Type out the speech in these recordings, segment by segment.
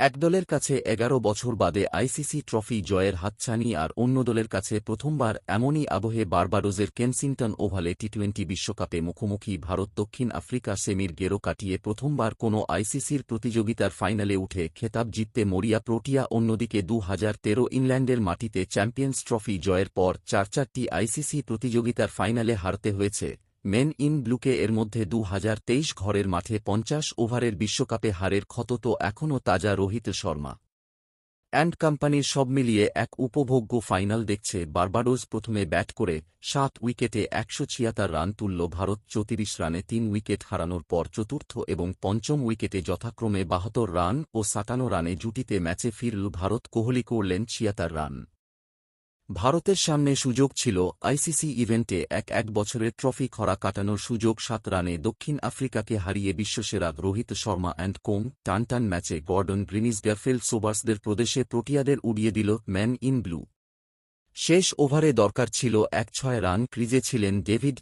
এক দলের কাছে ১১ বছর বাদে আইসিসি ট্রফি জয়ের হাতছানি আর অন্য দলের কাছে প্রথমবার এমনই আবহে বার্বাডোজের কেনসিংটন ওভালে টি-২০ বিশ্বকাপে মুখোমুখি ভারত দক্ষিণ আফ্রিকা সেমির গেরো কাটিয়ে প্রথমবার কোনো আইসিসির প্রতিযোগিতার ফাইনালে উঠে খেতাব জিততে মরিয়া প্রোটিয়া। অন্যদিকে ২০১৩ ইংল্যান্ডের মাটিতে চ্যাম্পিয়ন্স ট্রফি জয়ের পর চারটি আইসিসি প্রতিযোগিতার ফাইনালে হারতে হয়েছে মেন ইন ব্লুকে। এর মধ্যে ২০২৩ ঘরের মাঠে ৫০ ওভারের বিশ্বকাপে হারের ক্ষত তো এখনও তাজা। রোহিত শর্মা অ্যান্ড কোম্পানির সব মিলিয়ে এক উপভোগ্য ফাইনাল দেখছে বার্বাডোজ। প্রথমে ব্যাট করে ৭ উইকেটে ১৭৬ রান তুলল ভারত। ৩৪ রানে ৩ উইকেট হারানোর পর চতুর্থ এবং পঞ্চম উইকেটে যথাক্রমে ৭২ রান ও ৫৭ রানে জুটিতে ম্যাচে ফিরল ভারত। কোহলি করলেন ৭৬ রান। ভারতের সামনে সুযোগ ছিল আইসিসি ইভেন্টে এক বছরের ট্রফি খরা কাটানোর সুযোগ। ৭ রানে দক্ষিণ আফ্রিকাকে হারিয়ে বিশ্বসেরা রোহিত শর্মা অ্যান্ড কোং টানটান ম্যাচে গর্ডন গ্রিনিজ গ্যারফিল্ড সোবার্সদের প্রদেশে প্রোটিয়াদের উড়িয়ে দিল ম্যান ইন ব্লু। শেষ ওভারে দরকার ছিল ১৬ রান। ক্রিজে ছিলেন ডেভিড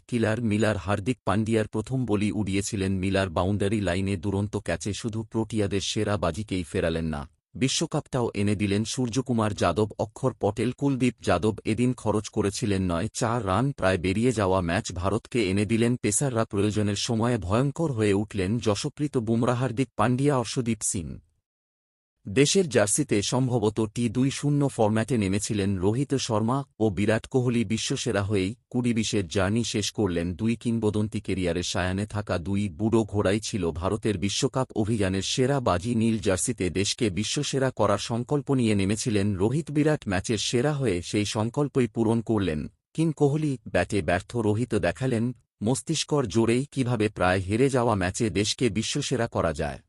মিলার হার্দিক পান্ডিয়ার প্রথম বলই উড়িয়েছিলেন মিলার। বাউন্ডারি লাইনে দুরন্ত ক্যাচে শুধু প্রোটিয়াদের সেরা বাজিকেই ফেরালেন না, বিশ্বকাপটাও এনে দিলেন সূর্যকুমার যাদব। অক্ষর পটেল কুলদীপ যাদব এদিন খরচ করেছিলেন ৯-৪ রান। প্রায় বেরিয়ে যাওয়া ম্যাচ ভারতকে এনে দিলেন পেসাররা। প্রয়োজনের সময়ে ভয়ঙ্কর হয়ে উঠলেন যশপ্রীত বুমরা, হার্দিক পান্ডিয়া, অর্শদীপ সিং। দেশের জার্সিতে সম্ভবত টি-২০ ফরম্যাটে নেমেছিলেন রোহিত শর্মা ও বিরাট কোহলি। বিশ্বসেরা হয়েই ২০-২০-এর জার্নি শেষ করলেন দুই কিংবদন্তি। কেরিয়ারের সায়ানে থাকা দুই বুড়ো ঘোড়াই ছিল ভারতের বিশ্বকাপ অভিযানের সেরা বাজি। নীল জার্সিতে দেশকে বিশ্বসেরা করার সংকল্প নিয়ে নেমেছিলেন রোহিত। বিরাট ম্যাচের সেরা হয়ে সেই সংকল্পই পূরণ করলেন। কিং কোহলি ব্যাটে ব্যর্থ রোহিত দেখালেন মস্তিষ্কর জোরেই কীভাবে প্রায় হেরে যাওয়া ম্যাচে দেশকে বিশ্বসেরা করা যায়।